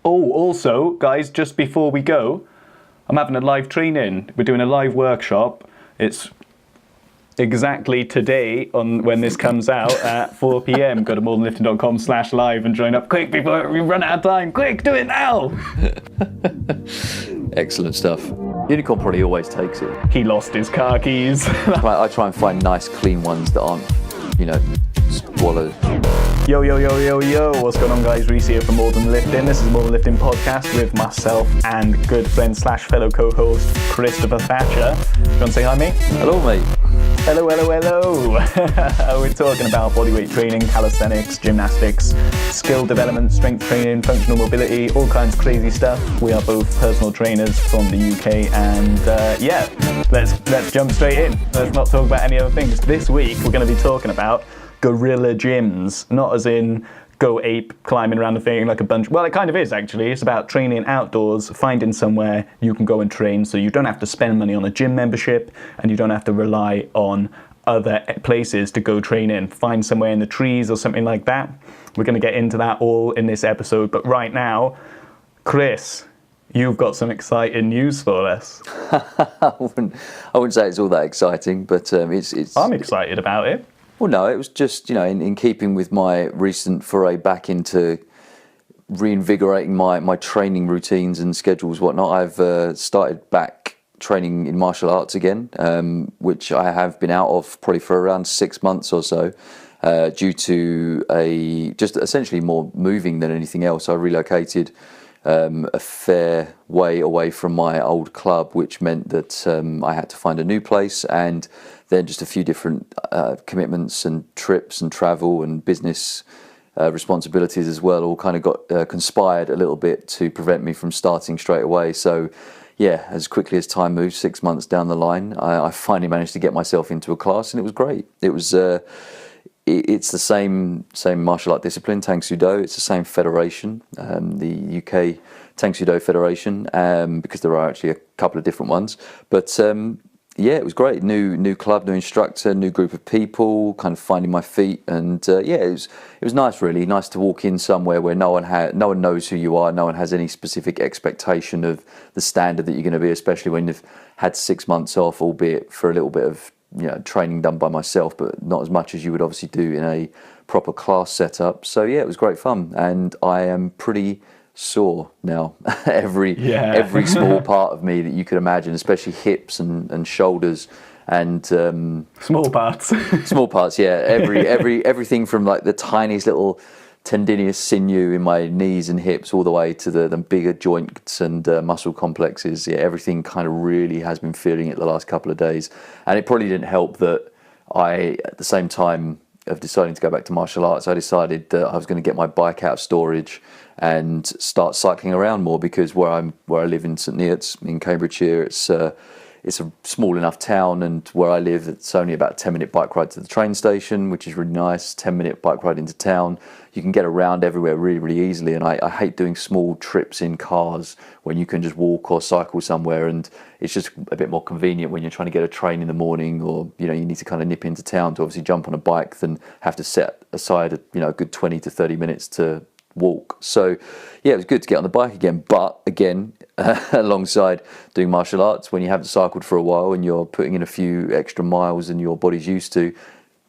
Oh, also, guys, just before we go, I'm having a live training. We're doing a live workshop. It's exactly today on when this comes out at 4 p.m. Go to morethanlifting.com/live and join up quick before we run out of time. Quick, do it now! Excellent stuff. Unicorn probably always takes it. He lost his car keys. I try and find nice, clean ones that aren't, swallowed. Yo, yo, yo, yo, yo. What's going on, guys? Rhys here from More Than Lifting. This is the More Than Lifting podcast with myself and good friend / fellow co-host, Christopher Thatcher. Do you want to say hi, mate? Hello, mate. Hello, hello, hello. We're talking about bodyweight training, calisthenics, gymnastics, skill development, strength training, functional mobility, all kinds of crazy stuff. We are both personal trainers from the UK and let's jump straight in. Let's not talk about any other things. This week we're going to be talking about guerrilla gyms, not as in go ape climbing around the thing like a bunch. Well, it kind of is actually. It's about training outdoors, finding somewhere you can go and train so you don't have to spend money on a gym membership and you don't have to rely on other places to go train in. Find somewhere in the trees or something like that. We're going to get into that all in this episode, but right now, Chris, you've got some exciting news for us. I wouldn't say it's all that exciting, but it's. I'm excited about it. Well, no, it was just, in keeping with my recent foray back into reinvigorating my training routines and schedules, whatnot. I've started back training in martial arts again, which I have been out of probably for around 6 months or so, due to just essentially more moving than anything else. I relocated a fair way away from my old club, which meant that I had to find a new place, and then just a few different commitments and trips and travel and business responsibilities as well all kind of got conspired a little bit to prevent me from starting straight away. So yeah, as quickly as time moved, 6 months down the line, I finally managed to get myself into a class, and it was great. It was it's the same martial art discipline, Tang Soo Do. It's the same federation, the UK Tang Soo Do Federation, because there are actually a couple of different ones. But yeah, it was great. New club, new instructor, new group of people, kind of finding my feet, and it was nice. Really nice to walk in somewhere where no one knows who you are, no one has any specific expectation of the standard that you're going to be, especially when you've had 6 months off, albeit for a little bit of training done by myself, but not as much as you would obviously do in a proper class setup. So yeah, it was great fun, and I am pretty sore now. every small part of me that you could imagine, especially hips and shoulders and small parts. Small parts, yeah. Everything from like the tiniest little tendinous sinew in my knees and hips all the way to the bigger joints and muscle complexes. Yeah, everything kind of really has been feeling it the last couple of days. And it probably didn't help that I, at the same time of deciding to go back to martial arts, I decided that I was going to get my bike out of storage and start cycling around more, because where I live in St Neots in Cambridgeshire, it's a small enough town, and where I live, it's only about a 10-minute bike ride to the train station, which is really nice. 10-minute bike ride into town. You can get around everywhere really, really easily, and I hate doing small trips in cars when you can just walk or cycle somewhere, and it's just a bit more convenient when you're trying to get a train in the morning, or you need to kind of nip into town to obviously jump on a bike, than have to set aside a good 20 to 30 minutes to walk. So yeah, it was good to get on the bike again, but again, alongside doing martial arts, when you haven't cycled for a while and you're putting in a few extra miles than your body's used to,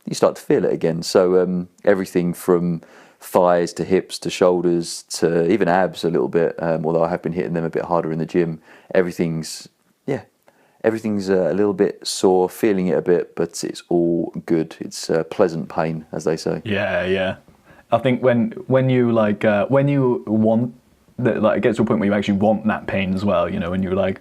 you start to feel it again. So everything from thighs to hips to shoulders to even abs a little bit, although I have been hitting them a bit harder in the gym. Everything's a little bit sore, feeling it a bit, but it's all good. It's pleasant pain, as they say. Yeah. I think when you want that, like, it gets to a point where you actually want that pain as well. When you're like,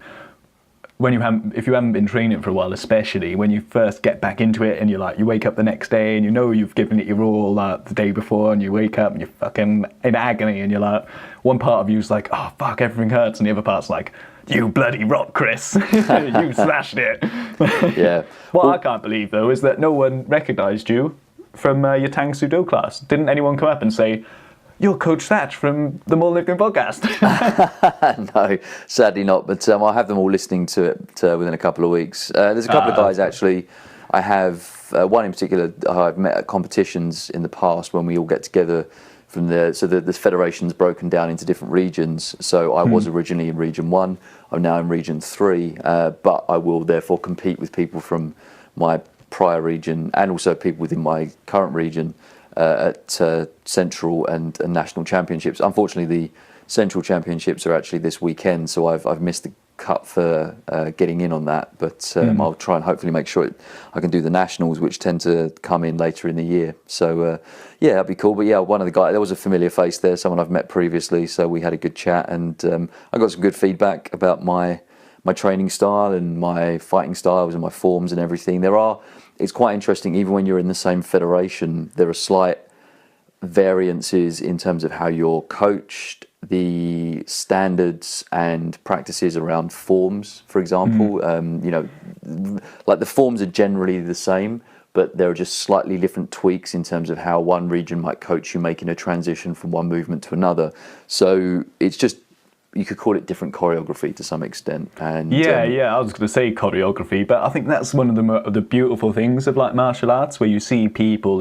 if you haven't been training for a while, especially when you first get back into it, and you wake up the next day and you've given it your all the day before, and you wake up and you're fucking in agony, and you're like, one part of you's like, oh fuck, everything hurts, and the other part's like, you bloody rock, Chris. You smashed it. Yeah. What I can't believe though is that no one recognised you from your Tang Soo Do class. Didn't anyone come up and say, you're Coach Thatch from the More Than Lifting podcast? No, sadly not, but I'll have them all listening to it within a couple of weeks. There's a couple of guys actually. I have one in particular I've met at competitions in the past when we all get together the federation's broken down into different regions. So I was originally in Region 1, I'm now in Region 3, but I will therefore compete with people from my prior region and also people within my current region at Central and National Championships. Unfortunately, the Central Championships are actually this weekend, so I've missed the cut for getting in on that, but I'll try and hopefully make sure I can do the Nationals, which tend to come in later in the year. So yeah, that'd be cool. But yeah, one of the guys, there was a familiar face there, someone I've met previously, so we had a good chat, and I got some good feedback about my training style and my fighting styles and my forms and everything. It's quite interesting, even when you're in the same federation, there are slight variances in terms of how you're coached, the standards and practices around forms, for example. Like the forms are generally the same, but there are just slightly different tweaks in terms of how one region might coach you making a transition from one movement to another. So it's just, you could call it different choreography to some extent. And I was going to say choreography, but I think that's one of the beautiful things of like martial arts, where you see people,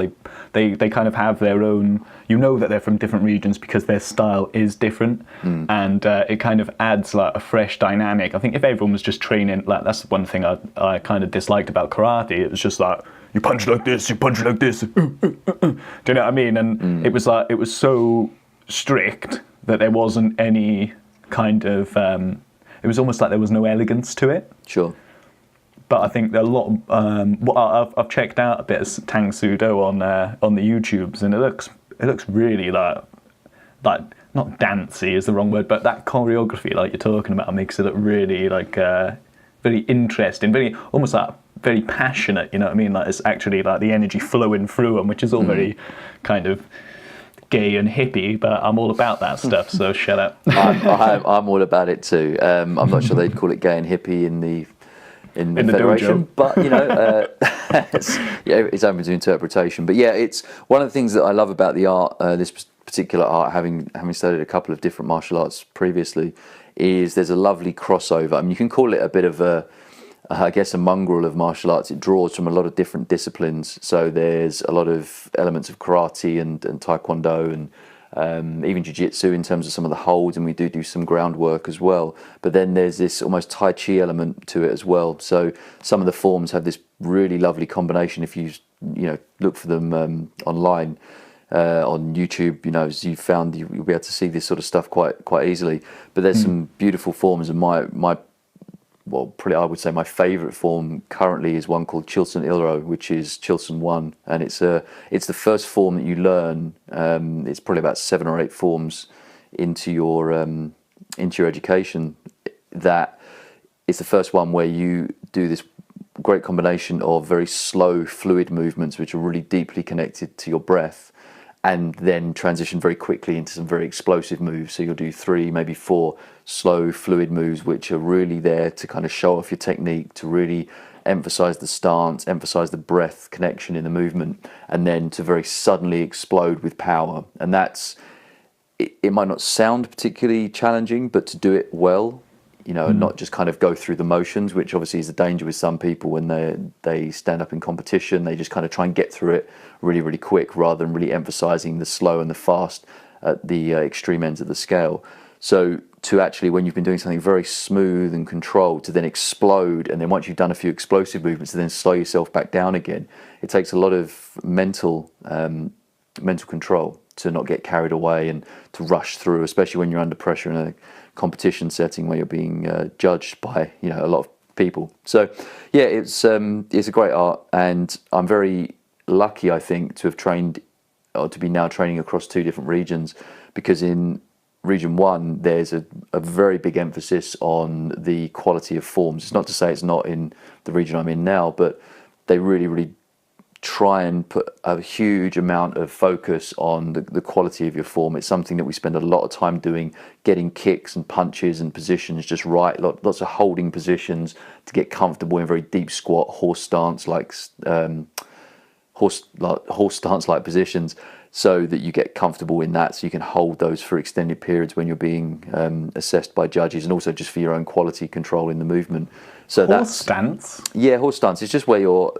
they kind of have their own, you know that they're from different regions because their style is different, and it kind of adds like a fresh dynamic. I think if everyone was just training, like that's one thing I kind of disliked about karate. It was just like, you punch like this, you punch like this. Do you know what I mean? And it was like, it was so strict that there wasn't any kind of it was almost like there was no elegance to it. Sure. But I think there are a lot of, I've checked out a bit of Tang Sudo on the YouTubes, and it looks really like not dancey is the wrong word, but that choreography like you're talking about makes it look really like very interesting, very almost like very passionate, you know what I mean? Like it's actually like the energy flowing through them, which is all very kind of gay and hippie, but I'm all about that stuff, so shut up. I'm all about it too. I'm not sure they'd call it gay and hippie in the federation, dojo. but you know, it's open to interpretation. But yeah, it's one of the things that I love about the art, this particular art, having studied a couple of different martial arts previously, is there's a lovely crossover. I mean, you can call it a bit of a mongrel of martial arts. It draws from a lot of different disciplines. So there's a lot of elements of karate and taekwondo and even jiu-jitsu in terms of some of the holds, and we do some groundwork as well. But then there's this almost Tai Chi element to it as well. So some of the forms have this really lovely combination. If you look for them online on YouTube, you know, as you found, you'll be able to see this sort of stuff quite easily. But there's some beautiful forms, and probably I would say my favourite form currently is one called Chilson Ilro, which is Chilson 1, and it's the first form that you learn. It's probably about 7 or 8 forms into your education. That it's the first one where you do this great combination of very slow fluid movements, which are really deeply connected to your breath, and then transition very quickly into some very explosive moves. So you'll do 3, maybe 4 slow fluid moves, which are really there to kind of show off your technique, to really emphasize the stance, emphasize the breath connection in the movement, and then to very suddenly explode with power. And it might not sound particularly challenging, but to do it well, you know, and not just kind of go through the motions, which obviously is the danger with some people when they stand up in competition. They just kind of try and get through it really, really quick, rather than really emphasizing the slow and the fast at the extreme ends of the scale. So to actually, when you've been doing something very smooth and controlled, to then explode, and then once you've done a few explosive movements, to then slow yourself back down again, it takes a lot of mental control to not get carried away and to rush through, especially when you're under pressure in a competition setting where you're being judged by, you know, a lot of people. So yeah, it's a great art, and I'm very lucky, I think, to have trained, or to be now training across 2 different regions, because in Region 1 there's a very big emphasis on the quality of forms. It's not to say it's not in the region I'm in now, but they really, really try and put a huge amount of focus on the quality of your form. It's something that we spend a lot of time doing, getting kicks and punches and positions just right, lots of holding positions to get comfortable in very deep squat, horse stance like positions, so that you get comfortable in that, so you can hold those for extended periods when you're being assessed by judges, and also just for your own quality control in the movement. So horse stance? Yeah, horse stance. It's just where you're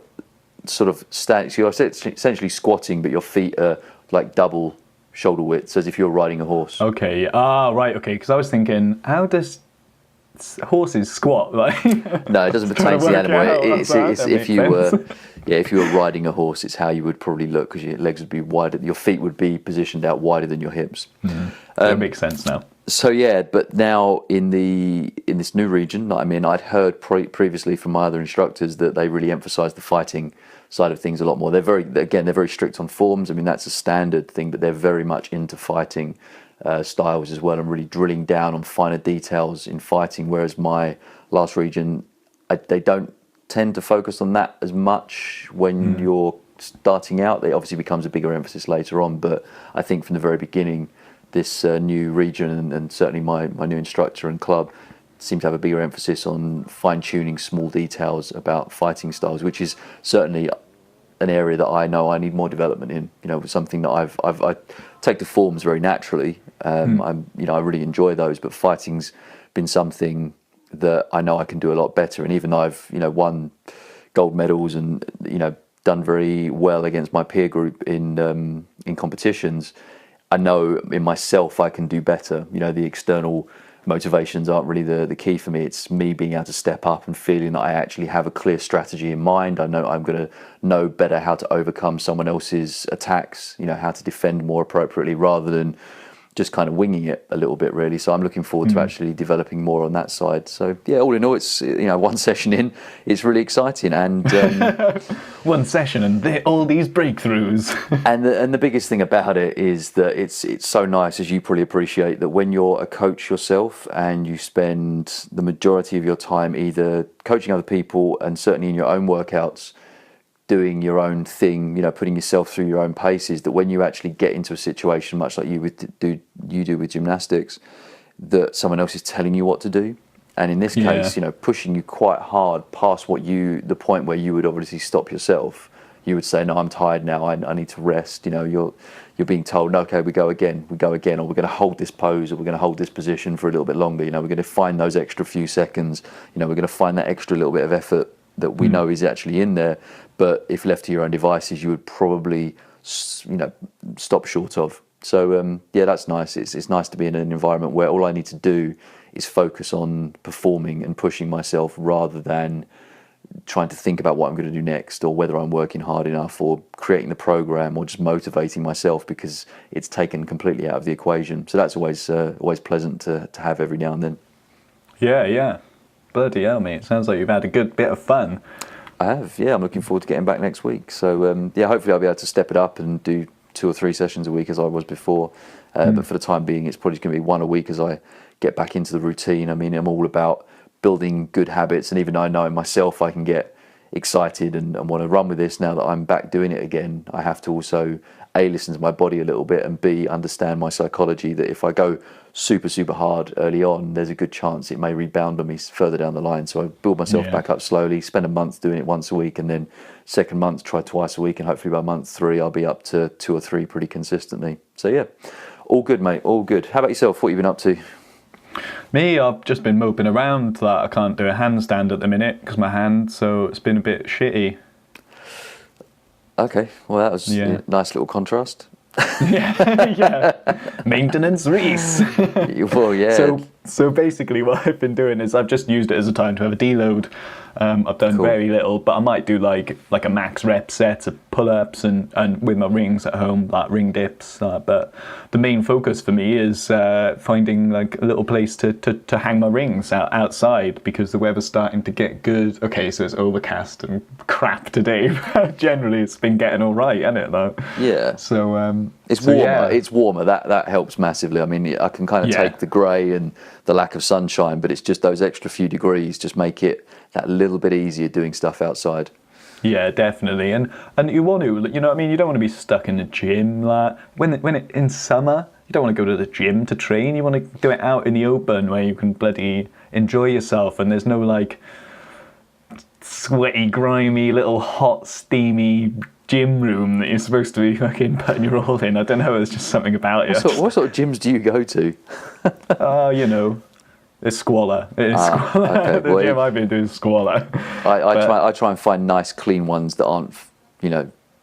sort of standing, so you're essentially squatting, but your feet are like double shoulder width as if you're riding a horse. Okay. Right. Okay. Because I was thinking, how does horses squat? Like, No, it doesn't pertain to the animal. It's if you were, if you were riding a horse, it's how you would probably look, because your legs would be wider, your feet would be positioned out wider than your hips. That makes sense now. So yeah, but now in this new region that I'm in, I'd heard previously from my other instructors that they really emphasise the fighting side of things a lot more. They're very strict on forms. I mean, that's a standard thing, but they're very much into fighting styles as well, and really drilling down on finer details in fighting. Whereas my last region, they don't tend to focus on that as much when you're starting out. It obviously becomes a bigger emphasis later on, but I think from the very beginning, this new region and certainly my new instructor and club seem to have a bigger emphasis on fine-tuning small details about fighting styles, which is certainly an area that I know I need more development in. You know, something that I take to forms very naturally. I really enjoy those, but fighting's been something that I know I can do a lot better. And even though I've won gold medals and done very well against my peer group in competitions, I know in myself I can do better. You know, the external motivations aren't really the key for me. It's me being able to step up and feeling that I actually have a clear strategy in mind. I know I'm going to know better how to overcome someone else's attacks, how to defend more appropriately, rather than just kind of winging it a little bit, really. So I'm looking forward to actually developing more on that side. So yeah, all in all, it's one session in, it's really exciting, and one session and all these breakthroughs. and the biggest thing about it is that it's so nice, as you probably appreciate, that when you're a coach yourself and you spend the majority of your time either coaching other people and certainly in your own workouts, doing your own thing, putting yourself through your own paces, that when you actually get into a situation, much like you do with gymnastics, that someone else is telling you what to do. And in this case, pushing you quite hard past the point where you would obviously stop yourself. You would say, no, I'm tired now, I need to rest. You're being told, no, okay, we go again, or we're going to hold this pose, or we're going to hold this position for a little bit longer. We're going to find those extra few seconds. We're going to find that extra little bit of effort that we know is actually in there, but if left to your own devices, you would probably, stop short of. So that's nice. It's nice to be in an environment where all I need to do is focus on performing and pushing myself, rather than trying to think about what I'm going to do next, or whether I'm working hard enough, or creating the program, or just motivating myself, because it's taken completely out of the equation. So that's always pleasant to have every now and then. Yeah. Bloody hell, mate. It sounds like you've had a good bit of fun. I have, yeah. I'm looking forward to getting back next week. So, hopefully I'll be able to step it up and do 2 or 3 sessions a week as I was before. But for the time being, it's probably going to be 1 a week as I get back into the routine. I mean, I'm all about building good habits. And even though I know in myself I can get excited and want to run with this now that I'm back doing it again, I have to also A, listen to my body a little bit, and B, understand my psychology, that if I go super, super hard early on, there's a good chance it may rebound on me further down the line. So I build myself back up slowly, spend a month doing it once a week, and then second month try twice a week, and hopefully by month 3 I'll be up to 2 or 3 pretty consistently. So yeah, all good, mate, all good. How about yourself? What have you been up to? Me, I've just been moping around that I can't do a handstand at the minute because my hand, so it's been a bit shitty. Okay, well that was a nice little contrast. Maintenance Rhys. Well, yeah. So basically what I've been doing is I've just used it as a time to have a deload. I've done very little, but I might do like a max rep set of pull-ups and with my rings at home, like ring dips. But the main focus for me is finding like a little place to hang my rings outside, because the weather's starting to get good. Okay, so it's overcast and crap today. Generally, it's been getting all right, hasn't it? Though? Yeah. So it's warmer. Yeah. It's warmer. That helps massively. I mean, I can kind of take the grey and the lack of sunshine, but it's just those extra few degrees just make it that little bit easier doing stuff outside. Yeah, definitely. And you want to, you know what I mean? You don't want to be stuck in the gym. Like in summer, you don't want to go to the gym to train. You want to do it out in the open where you can bloody enjoy yourself, and there's no like sweaty, grimy, little hot, steamy gym room that you're supposed to be fucking putting your all in. I don't know, there's just something about it. What sort of gyms do you go to? It's squalor. Squalor. Okay. The gym I've been doing is squalor. I try and find nice, clean ones that aren't,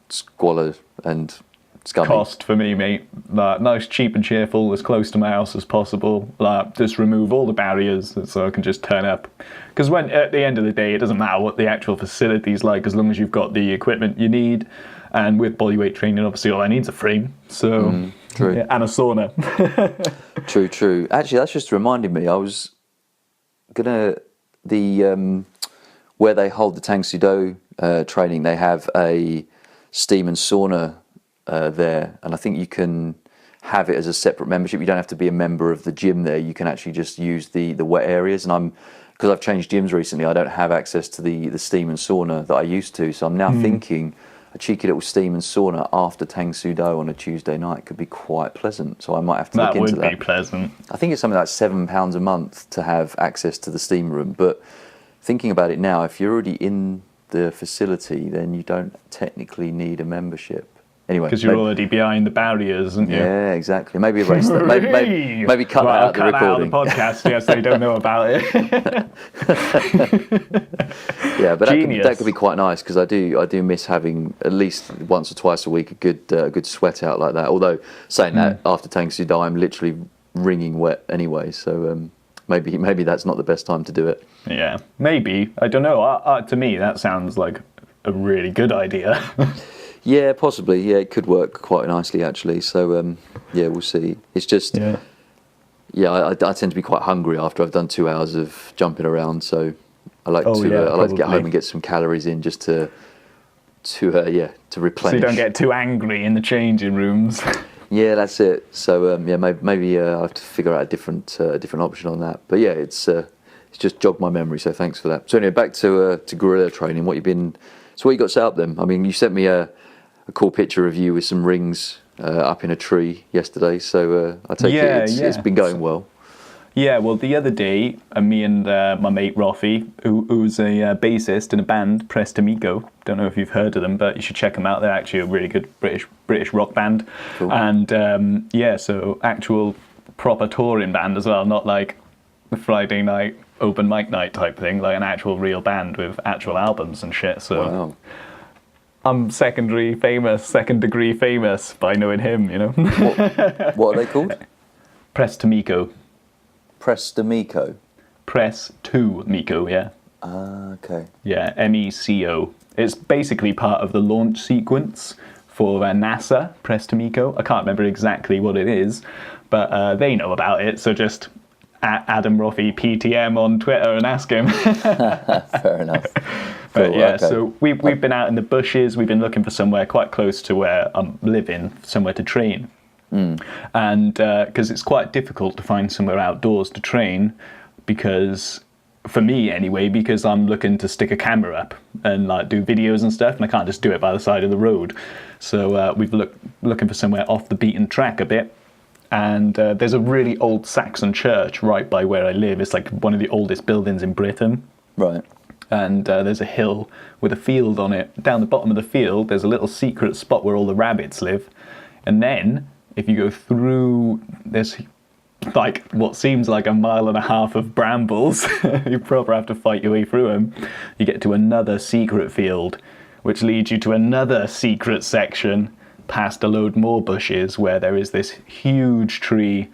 squalor and scummy. cost for me, mate. Like, nice, cheap and cheerful, as close to my house as possible. Like, just remove all the barriers so I can just turn up. Because when at the end of the day, it doesn't matter what the actual facility's like, as long as you've got the equipment you need. And with bodyweight training, obviously, all I need is a frame. So, true. Yeah, and a sauna. True. Actually, that's just reminded me. I was gonna where they hold the Tang Sudo training. They have a steam and sauna there, and I think you can have it as a separate membership. You don't have to be a member of the gym there. You can actually just use the wet areas. And because I've changed gyms recently, I don't have access to the steam and sauna that I used to. So I'm now thinking a cheeky little steam and sauna after Tang Sudo on a Tuesday night could be quite pleasant. So I might have to look into that. That would be pleasant. I think it's something like £7 a month to have access to the steam room. But thinking about it now, if you're already in the facility, then you don't technically need a membership. Anyway, because you're already behind the barriers, aren't you? Yeah, exactly. Maybe erase that. Maybe cut that out the recording. Out the podcast, yes, they don't know about it. Yeah, but that could be quite nice, because I do miss having at least once or twice a week a good sweat out like that. Although saying that, after Tang Sudo, I'm literally wringing wet anyway. So maybe that's not the best time to do it. Yeah, maybe. I don't know. To me, that sounds like a really good idea. Yeah, possibly. Yeah, it could work quite nicely actually. So yeah, we'll see. It's just I tend to be quite hungry after I've done 2 hours of jumping around. So I like to get home and get some calories in just to replenish. So you don't get too angry in the changing rooms. Yeah, that's it. So maybe I'll have to figure out a different option on that. But yeah, it's just jogged my memory. So thanks for that. So anyway, back to guerrilla training. What you got set up then? I mean, you sent me a cool picture of you with some rings up in a tree yesterday. So I take it it's been going well. Yeah, well, the other day, me and my mate Rafi, who's a bassist in a band, Prestamico. Don't know if you've heard of them, but you should check them out. They're actually a really good British rock band. Cool. And so actual proper touring band as well, not like the Friday night open mic night type thing, like an actual real band with actual albums and shit. So wow. I'm second degree famous by knowing him, you know. What are they called? Prestamico. Prestamico. Press2Mico, yeah. Okay. Yeah, MECO. It's basically part of the launch sequence for NASA, Prestamico. I can't remember exactly what it is, but they know about it, so just at Adam Roffey PTM on Twitter and ask him. Fair enough. But cool, yeah, okay. so we've been out in the bushes. We've been looking for somewhere quite close to where I'm living, somewhere to train. And because it's quite difficult to find somewhere outdoors to train, because for me anyway, because I'm looking to stick a camera up and like do videos and stuff, and I can't just do it by the side of the road. So we've looking for somewhere off the beaten track a bit. And there's a really old Saxon church right by where I live. It's like one of the oldest buildings in Britain. Right. And there's a hill with a field on it. Down the bottom of the field, there's a little secret spot where all the rabbits live. And then, if you go through, there's like what seems like 1.5 miles of brambles. You probably have to fight your way through them. You get to another secret field, which leads you to another secret section, past a load more bushes, where there is this huge tree,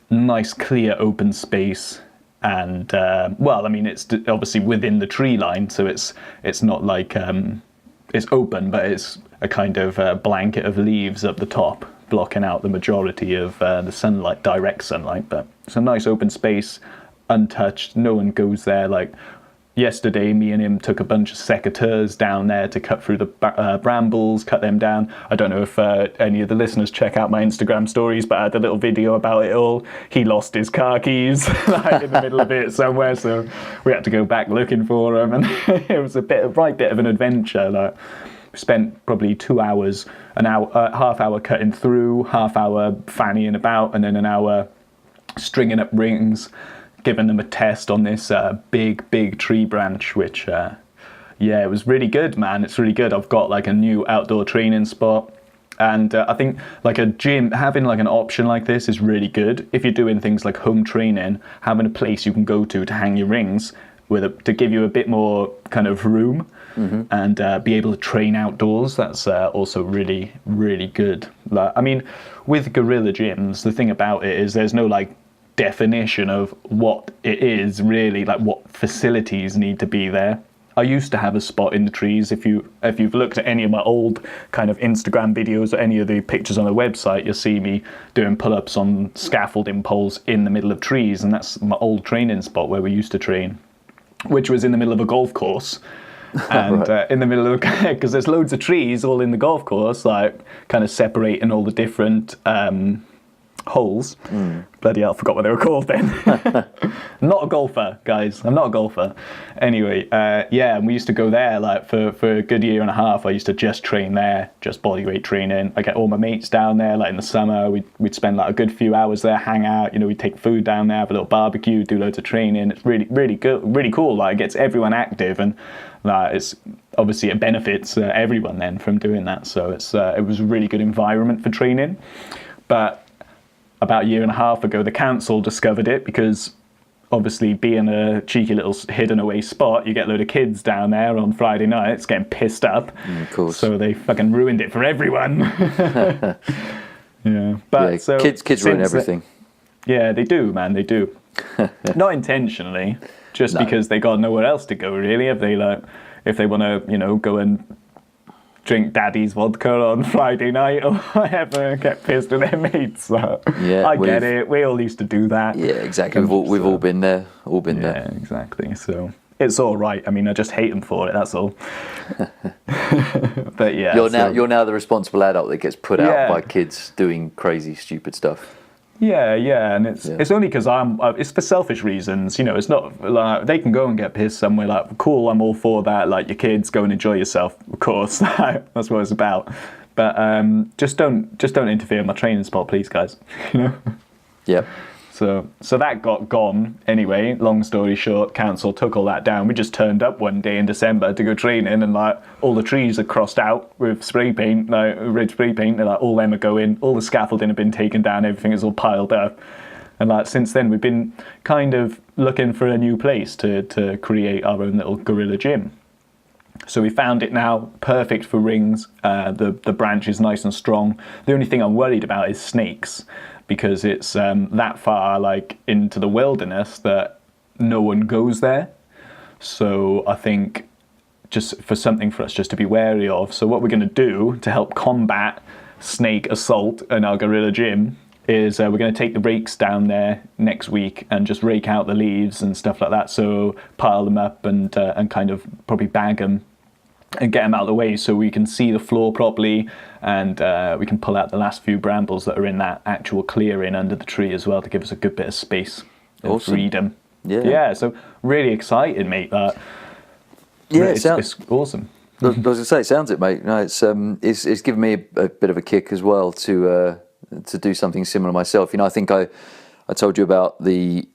nice clear open space. And it's obviously within the tree line, so it's not like it's open, but it's a kind of blanket of leaves up the top, blocking out the majority of the sunlight, direct sunlight. But it's a nice open space, untouched. No one goes there. Like yesterday, me and him took a bunch of secateurs down there to cut through the brambles, cut them down. I don't know if any of the listeners check out my Instagram stories, but I had a little video about it all. He lost his car keys like in the middle of it somewhere, so we had to go back looking for them, and it was a right bit of an adventure. Like, we spent probably 2 hours, half hour cutting through, half hour fannying about, and then an hour stringing up rings, giving them a test on this big tree branch, which it was really good, man. It's really good. I've got like a new outdoor training spot, and I think like a gym, having like an option like this is really good. If you're doing things like home training, having a place you can go to hang your rings to give you a bit more kind of room and be able to train outdoors. That's also really, really good. Like, I mean, with Guerrilla Gyms, the thing about it is there's no like definition of what it is really, like what facilities need to be there. I used to have a spot in the trees. If you've looked at any of my old kind of Instagram videos or any of the pictures on the website, you'll see me doing pull-ups on scaffolding poles in the middle of trees, and that's my old training spot where we used to train, which was in the middle of a golf course. And in the middle of, because there's loads of trees all in the golf course, like kind of separating all the different holes. Bloody hell, I forgot what they were called then. I'm not a golfer, guys. I'm not a golfer. Anyway, yeah, and we used to go there like for a good year and a half. I used to just train there, just bodyweight training. I get all my mates down there, like in the summer. We'd spend like a good few hours there, hang out. You know, we'd take food down there, have a little barbecue, do loads of training. It's really, really good, really cool. Like, it gets everyone active, and like, it's obviously it benefits everyone then from doing that. So it was a really good environment for training. But about a year and a half ago, the council discovered it, because obviously being a cheeky little hidden away spot, you get a load of kids down there on Friday nights getting pissed up. Of course. So they fucking ruined it for everyone. Yeah, but yeah, so kids ruin everything. Yeah, they do, man. They do. Not intentionally, just because they got nowhere else to go. Really, if they want to, you know, go and drink daddy's vodka on Friday night or whatever and get pissed with their mates. So yeah, I get it. We all used to do that. Yeah, exactly. We've all been there. All been there. Yeah, exactly. So it's all right. I mean, I just hate them for it. That's all. But yeah, you're now the responsible adult that gets put out by kids doing crazy, stupid stuff. Yeah, and it's only because it's for selfish reasons, you know. It's not like they can go and get pissed somewhere. Like, cool, I'm all for that. Like, your kids, go and enjoy yourself, of course. That's what it's about. But just don't interfere in my training spot, please, guys. You know. Yep. So that got gone anyway. Long story short, council took all that down. We just turned up one day in December to go training, and like all the trees are crossed out with spray paint, like red spray paint. And like all them are going. All the scaffolding have been taken down. Everything is all piled up. And like since then, we've been kind of looking for a new place to create our own little Guerrilla Gym. So we found it now, perfect for rings. The branch is nice and strong. The only thing I'm worried about is snakes, because it's that far like into the wilderness that no one goes there. So I think just for something for us just to be wary of. So what we're going to do to help combat snake assault in our Guerrilla Gym is we're going to take the rakes down there next week and just rake out the leaves and stuff like that. So pile them up and kind of probably bag them and get them out of the way so we can see the floor properly, and we can pull out the last few brambles that are in that actual clearing under the tree as well to give us a good bit of space and freedom. Yeah, so really excited, mate. It's awesome. I was going to say, it sounds it, mate. No, it's given me a bit of a kick as well to do something similar myself. You know, I think I told you about the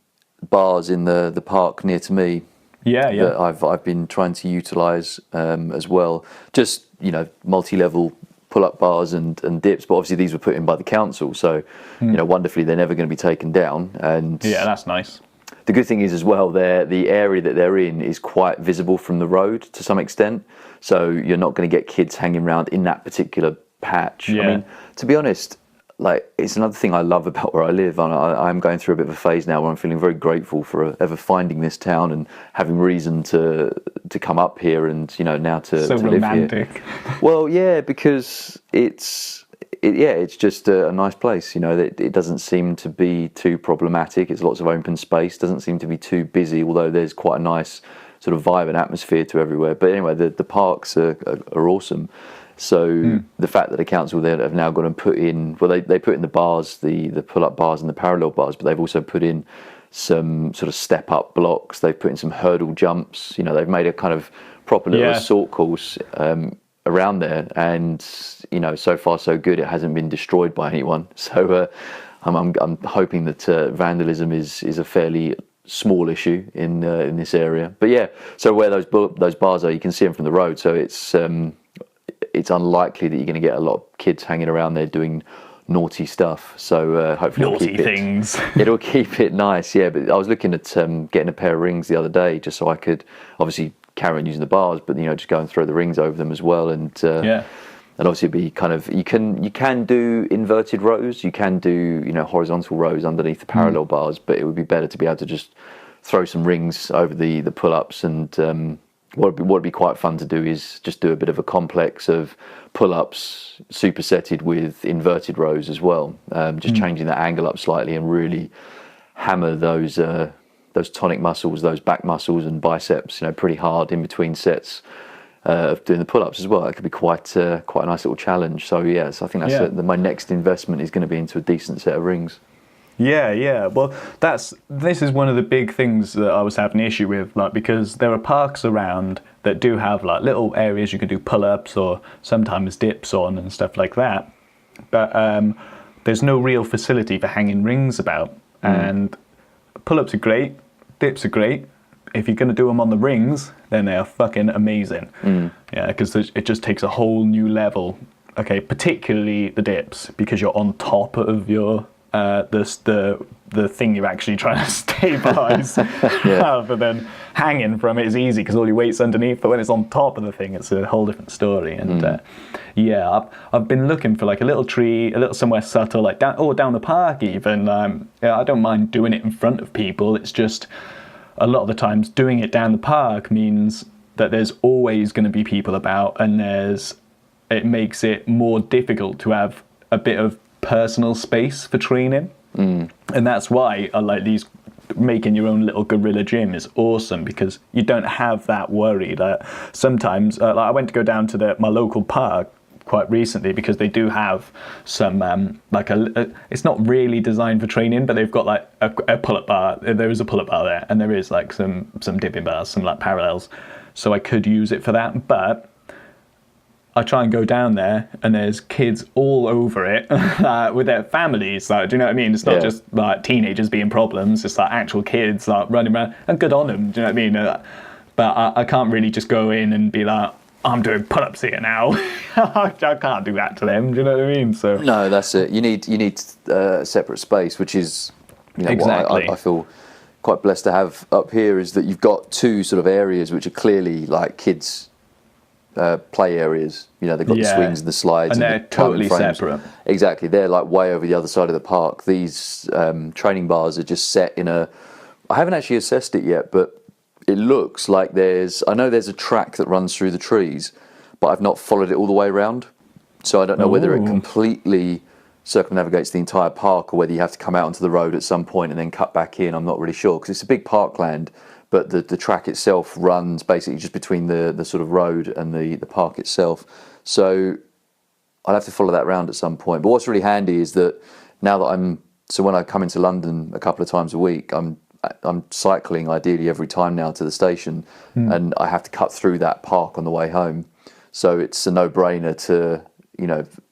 bars in the park near to me. Yeah. That I've been trying to utilise as well. Just, you know, multi-level pull-up bars and dips, but obviously these were put in by the council, so you know, wonderfully they're never going to be taken down. And yeah, that's nice. The good thing is as well, the area that they're in is quite visible from the road to some extent, so you're not going to get kids hanging around in that particular patch. I mean, to be honest, like, it's another thing I love about where I live. I'm going through a bit of a phase now where I'm feeling very grateful for ever finding this town and having reason to come up here, and, you know, now to romantic. Live here. Well, yeah, because it's just a nice place. You know, it doesn't seem to be too problematic. It's lots of open space. Doesn't seem to be too busy, although there's quite a nice sort of vibe and atmosphere to everywhere. But anyway, the parks are awesome. So the fact that the council there have now gone and put in, well, they put in the bars, the pull-up bars and the parallel bars, but they've also put in some sort of step-up blocks. They've put in some hurdle jumps. You know, they've made a kind of proper little assault course around there, and, you know, so far so good. It hasn't been destroyed by anyone. So I'm hoping that vandalism is a fairly small issue in this area. But yeah, so where those bars are, you can see them from the road. So it's unlikely that you're going to get a lot of kids hanging around there doing naughty stuff. So hopefully Naughty things. It'll keep it nice. Yeah, but I was looking at getting a pair of rings the other day just so I could obviously carry on using the bars, but just go and throw the rings over them as well. And and obviously it'd be kind of, you can do inverted rows, you can do horizontal rows underneath the parallel bars, but it would be better to be able to just throw some rings over the pull-ups. And what would be quite fun to do is just do a bit of a complex of pull-ups supersetted with inverted rows as well, just changing that angle up slightly and really hammer those tonic muscles, those back muscles and biceps, pretty hard in between sets of doing the pull-ups as well. That could be quite a nice little challenge. So yes, I think that's my next investment is going to be into a decent set of rings. Yeah. Well, this is one of the big things that I was having an issue with, like, because there are parks around that do have like little areas you can do pull-ups or sometimes dips on and stuff like that, but there's no real facility for hanging rings about. And pull-ups are great, dips are great. If you're going to do them on the rings, then they are fucking amazing. Yeah, because it just takes a whole new level. Okay, particularly the dips, because you're on top of your the thing you're actually trying to stabilize, rather than hanging from it is easy because all your weight's underneath. But when it's on top of the thing, it's a whole different story. And I've been looking for like a little tree, a little somewhere subtle, like down the park even. I don't mind doing it in front of people. It's just a lot of the times doing it down the park means that there's always going to be people about, and it makes it more difficult to have a bit of personal space for training. And that's why I like these, making your own little guerrilla gym is awesome, because you don't have that worry that sometimes like I went to go down to my local park quite recently because they do have some it's not really designed for training, but they've got like a pull-up bar. There is a pull-up bar there, and there is like some dipping bars, some like parallels, so I could use it for that. But I try and go down there and there's kids all over it with their families. Like, do you know what I mean? It's not just like teenagers being problems. It's like actual kids like running around, and good on them. Do you know what I mean? But I can't really just go in and be like, I'm doing pull-ups here now. I can't do that to them. Do you know what I mean? So no, that's it. You need a separate space, which is exactly what I feel quite blessed to have up here, is that you've got two sort of areas which are clearly like kids' play areas. They've got the swings and the slides, and they're totally separate. Exactly, they're like way over the other side of the park. These training bars are just set in I haven't actually assessed it yet, but it looks like I know there's a track that runs through the trees, but I've not followed it all the way around. So I don't know whether it completely circumnavigates the entire park or whether you have to come out onto the road at some point and then cut back in. I'm not really sure, because it's a big parkland, but the track itself runs basically just between the sort of road and the park itself. So I'll have to follow that round at some point. But what's really handy is that now that when I come into London a couple of times a week, I'm cycling ideally every time now to the station, and I have to cut through that park on the way home. So it's a no-brainer to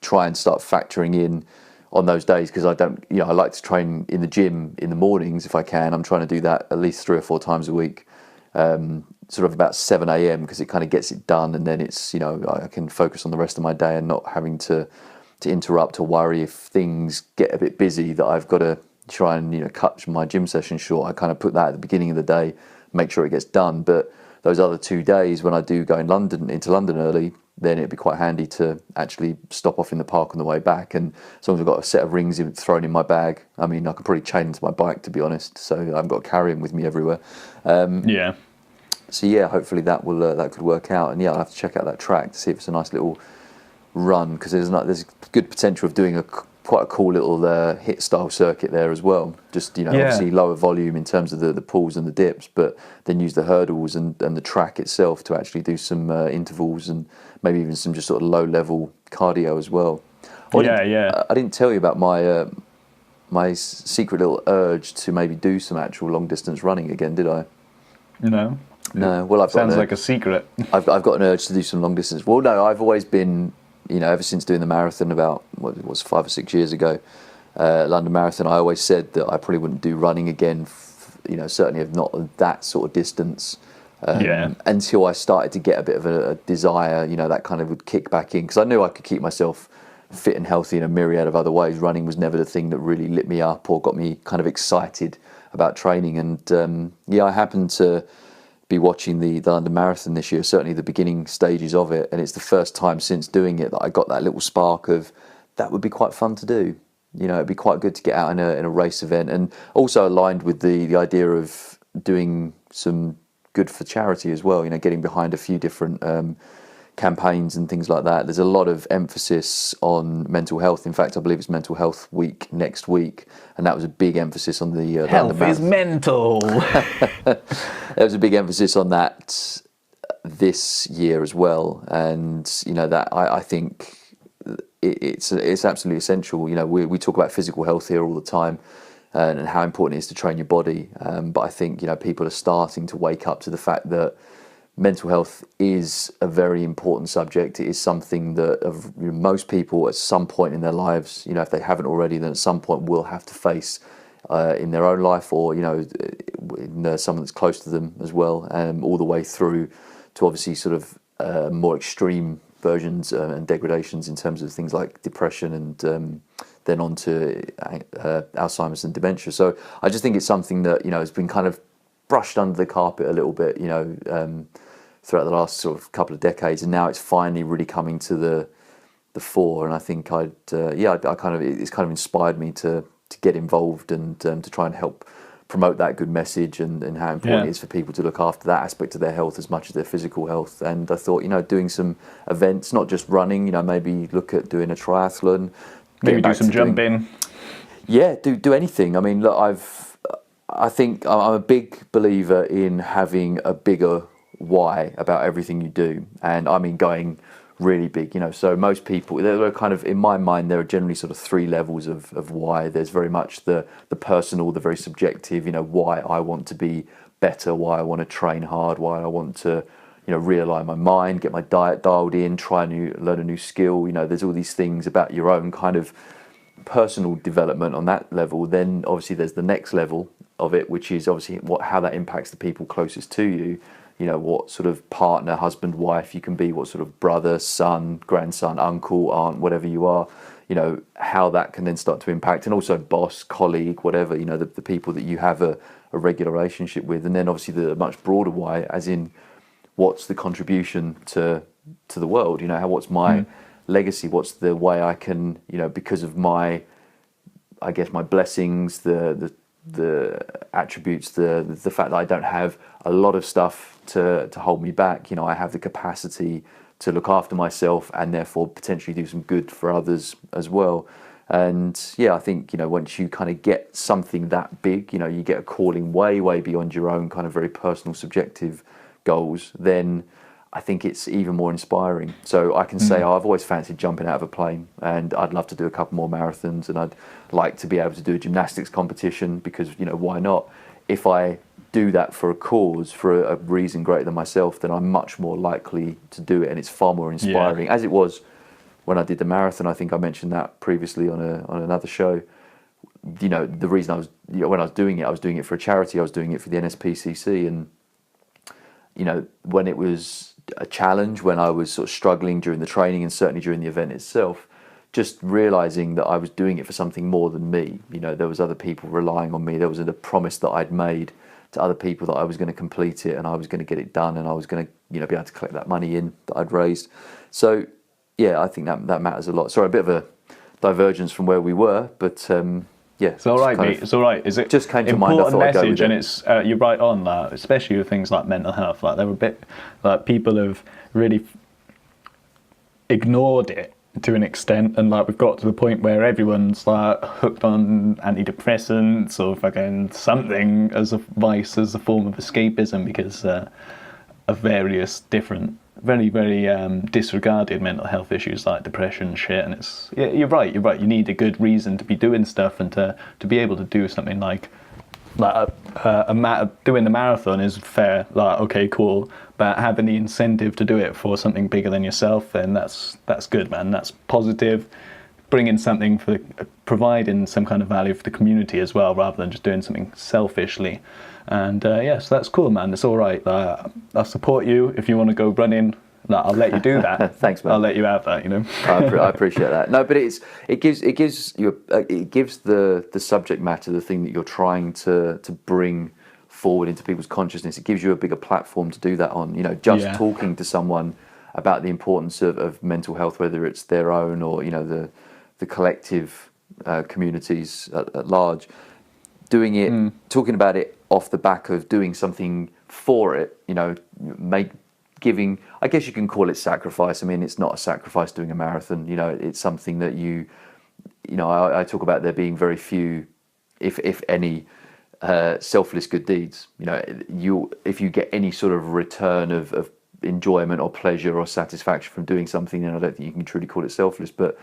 try and start factoring in on those days, because I don't, I like to train in the gym in the mornings if I can. I'm trying to do that at least 3 or 4 times a week, sort of about 7 a.m, because it kind of gets it done, and then it's I can focus on the rest of my day and not having to interrupt or worry if things get a bit busy that I've got to try and cut my gym session short. I kind of put that at the beginning of the day, make sure it gets done. But those other 2 days when I do go into London early, then it'd be quite handy to actually stop off in the park on the way back. And as long as I've got a set of rings thrown in my bag, I mean, I could probably chain them to my bike, to be honest, so I've got to carry them with me everywhere. So yeah, hopefully that could work out. And yeah, I'll have to check out that track to see if it's a nice little run, because there's good potential of doing quite a cool little hit style circuit there as well. Just obviously lower volume in terms of the pulls and the dips, but then use the hurdles and the track itself to actually do some intervals and maybe even some just sort of low level cardio as well. I didn't tell you about my secret little urge to maybe do some actual long distance running again, did I? No. Well, sounds like a secret. I've got an urge to do some long distance. Well, no, I've always been, ever since doing the marathon about, what it was, 5 or 6 years ago, London Marathon, I always said that I probably wouldn't do running again, certainly of not that sort of distance, until I started to get a bit of a desire, that kind of would kick back in, because I knew I could keep myself fit and healthy in a myriad of other ways, running was never the thing that really lit me up or got me kind of excited about training. And I happened to be watching the London Marathon this year, certainly the beginning stages of it, and it's the first time since doing it that I got that little spark of that would be quite fun to do. It'd be quite good to get out in a race event, and also aligned with the idea of doing some good for charity as well, getting behind a few different campaigns and things like that. There's a lot of emphasis on mental health. In fact, I believe it's Mental Health Week next week, and that was a big emphasis on the health is mental. There was a big emphasis on that this year as well, and that I think it's absolutely essential. We talk about physical health here all the time, and how important it is to train your body. But I think people are starting to wake up to the fact that mental health is a very important subject. It is something that most people at some point in their lives, if they haven't already, then at some point will have to face in their own life, or in someone that's close to them as well, all the way through to obviously sort of more extreme versions and degradations in terms of things like depression and then on to Alzheimer's and dementia. So I just think it's something that has been kind of brushed under the carpet a little bit, throughout the last sort of couple of decades, and now it's finally really coming to the fore. And I think it's kind of inspired me to get involved and to try and help promote that good message and how important it is for people to look after that aspect of their health as much as their physical health. And I thought, doing some events, not just running, maybe look at doing a triathlon, maybe do some jumping. Do anything. I mean, look, I think I'm a big believer in having a bigger why about everything you do, and I mean going really big. So most people, there are kind of, in my mind, there are generally sort of three levels of why. There's very much the personal, the very subjective. Why I want to be better, why I want to train hard, why I want to realign my mind, get my diet dialed in, learn a new skill. There's all these things about your own kind of personal development on that level. Then obviously there's the next level of it, which is obviously how that impacts the people closest to you. What sort of partner, husband, wife you can be, what sort of brother, son, grandson, uncle, aunt, whatever you are, how that can then start to impact, and also boss, colleague, whatever, the people that you have a regular relationship with. And then obviously the much broader why, as in what's the contribution to the world, what's my legacy, what's the way I can, because of my blessings, the attributes, the fact that I don't have a lot of stuff to hold me back. I have the capacity to look after myself and therefore potentially do some good for others as well. And I think once you kind of get something that big, you get a calling way beyond your own kind of very personal, subjective goals, then I think it's even more inspiring. So I can say, I've always fancied jumping out of a plane, and I'd love to do a couple more marathons, and I'd like to be able to do a gymnastics competition, because why not? If I do that for a cause, for a reason greater than myself, then I'm much more likely to do it, and it's far more inspiring. As it was when I did the marathon. I think I mentioned that previously on another show. The reason I was when I was doing it for a charity. I was doing it for the NSPCC, and when it was a challenge, when I was sort of struggling during the training and certainly during the event itself, just realizing that I was doing it for something more than me. There was other people relying on me. There was a promise that I'd made to other people that I was going to complete it, and I was going to get it done, and I was going to be able to collect that money in that I'd raised. So I think that matters a lot. Sorry, a bit of a divergence from where we were, but it's all right, mate. It's all right. Is it just came to mind? I thought I'd go with it. And it's you're right on that, especially with things like mental health. Like there were a bit like people have really ignored it to an extent, and like we've got to the point where everyone's like hooked on antidepressants or fucking something as a vice, as a form of escapism, because of various different very disregarded mental health issues like depression and shit. And it's you're right, you need a good reason to be doing stuff, and to be able to do something like doing the marathon is fair, like okay, cool, but having the incentive to do it for something bigger than yourself, then that's good, man. That's positive, bringing something for providing some kind of value for the community as well, rather than just doing something selfishly. And so that's cool, man. It's all right. I support you if you want to go running Like, I'll let you do that. Thanks, man. I'll let you have that. I appreciate that. No, but it gives the subject matter, the thing that you're trying to bring forward into people's consciousness. It gives you a bigger platform to do that on. Just talking to someone about the importance of mental health, whether it's their own or the collective communities at large. Doing it, talking about it off the back of doing something for it. Giving, I guess you can call it sacrifice. I mean, it's not a sacrifice doing a marathon. It's something that I talk about there being very few, if any, selfless good deeds. If you get any sort of return of enjoyment or pleasure or satisfaction from doing something, then I don't think you can truly call it selfless. But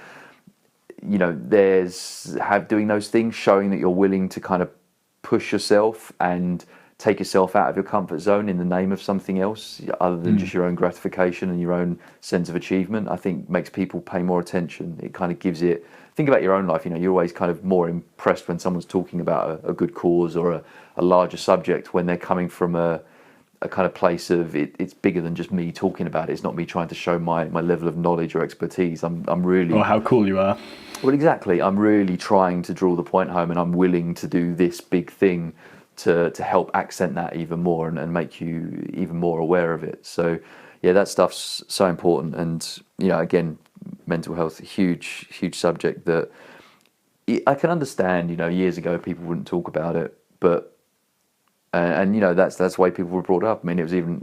doing those things, showing that you're willing to kind of push yourself and take yourself out of your comfort zone in the name of something else other than just your own gratification and your own sense of achievement, I think makes people pay more attention. It kind of gives it, think about your own life, you're always kind of more impressed when someone's talking about a good cause or a larger subject when they're coming from a kind of place of it's bigger than just me talking about it. It's not me trying to show my level of knowledge or expertise. I'm really... Or how cool you are. Well, exactly. I'm really trying to draw the point home, and I'm willing to do this big thing to help accent that even more and make you even more aware of it. So, yeah, that stuff's so important. And, again, mental health, a huge, huge subject that I can understand, years ago people wouldn't talk about it, but, and that's the way people were brought up. I mean, it was even,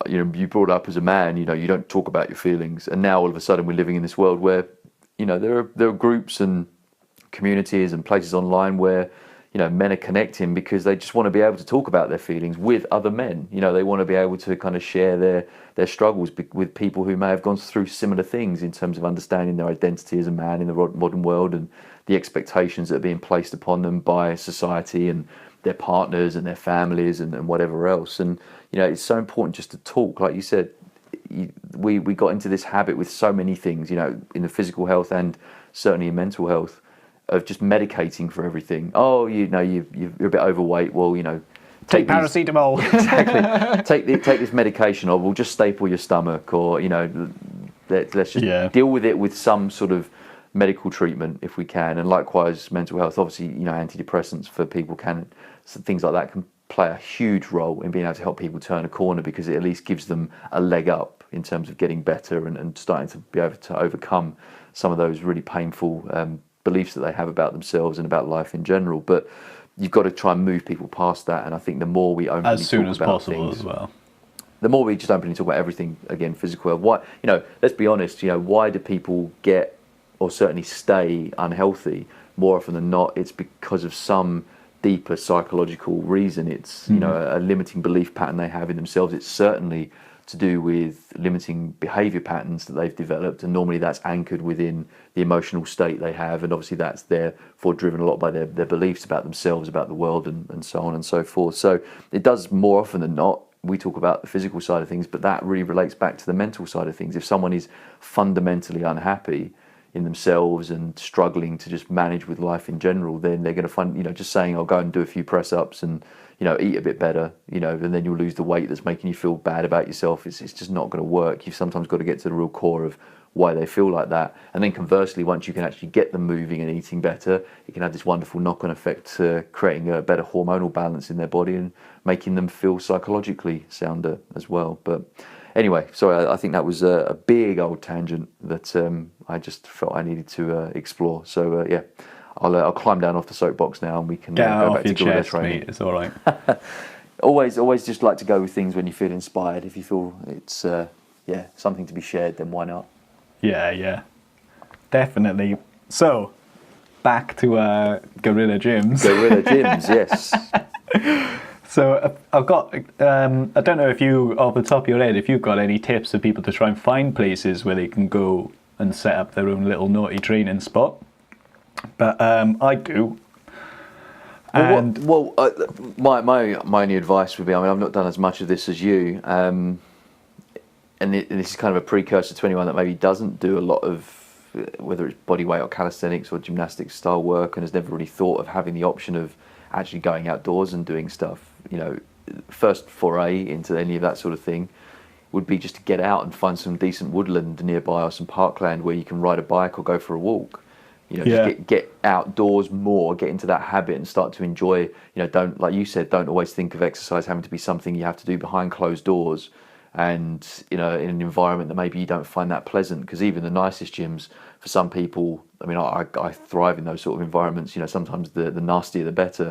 you brought up as a man, you don't talk about your feelings. And now all of a sudden we're living in this world where, there are groups and communities and places online where, men are connecting because they just want to be able to talk about their feelings with other men. They want to be able to kind of share their struggles with people who may have gone through similar things in terms of understanding their identity as a man in the modern world and the expectations that are being placed upon them by society and their partners and their families and whatever else. And, it's so important just to talk. Like you said, we got into this habit with so many things, in the physical health and certainly in mental health, of just medicating for everything. Oh, you're a bit overweight. Well, take paracetamol. Exactly. Take this medication, or we'll just staple your stomach, or let's just deal with it with some sort of medical treatment if we can. And likewise, mental health. Obviously, antidepressants for people things like that can play a huge role in being able to help people turn a corner, because it at least gives them a leg up in terms of getting better and starting to be able to overcome some of those really painful beliefs that they have about themselves and about life in general. But you've got to try and move people past that. And I think the more we openly as soon talk as about possible things, as well, the more we just openly talk about everything, again, physical health. Why, let's be honest, why do people get, or certainly stay, unhealthy? More often than not, it's because of some deeper psychological reason. It's a limiting belief pattern they have in themselves. It's certainly to do with limiting behavior patterns that they've developed, and normally that's anchored within the emotional state they have, and obviously that's therefore driven a lot by their beliefs about themselves, about the world, and so on and so forth. So it does, more often than not, we talk about the physical side of things, but that really relates back to the mental side of things. If someone is fundamentally unhappy in themselves and struggling to just manage with life in general, then they're going to find, just saying, I'll go and do a few press ups and, eat a bit better, and then you'll lose the weight that's making you feel bad about yourself. It's just not going to work. You've sometimes got to get to the real core of why they feel like that. And then conversely, once you can actually get them moving and eating better, it can have this wonderful knock-on effect to creating a better hormonal balance in their body and making them feel psychologically sounder as well. But anyway, sorry, I think that was a big old tangent that I just felt I needed to explore. So yeah, I'll climb down off the soapbox now and we can go back to guerrilla training. Mate, it's all right. always just like to go with things when you feel inspired. If you feel it's something to be shared, then why not? Yeah, definitely. So, back to Guerrilla Gyms. Guerrilla Gyms, yes. So I've got, I don't know if you, off the top of your head, if you've got any tips for people to try and find places where they can go and set up their own little naughty training spot. But I do. And my only advice would be, I've not done as much of this as you, and this is kind of a precursor to anyone that maybe doesn't do a lot of, whether it's bodyweight or calisthenics or gymnastic style work, and has never really thought of having the option of actually going outdoors and doing stuff. First foray into any of that sort of thing. would be just to get out and find some decent woodland nearby or some parkland where you can ride a bike or go for a walk. You know, just get outdoors more, get into that habit and start to enjoy, don't, like you said, don't always think of exercise having to be something you have to do behind closed doors and, in an environment that maybe you don't find that pleasant. Because even the nicest gyms, for some people, I mean, I thrive in those sort of environments. Sometimes the nastier the better.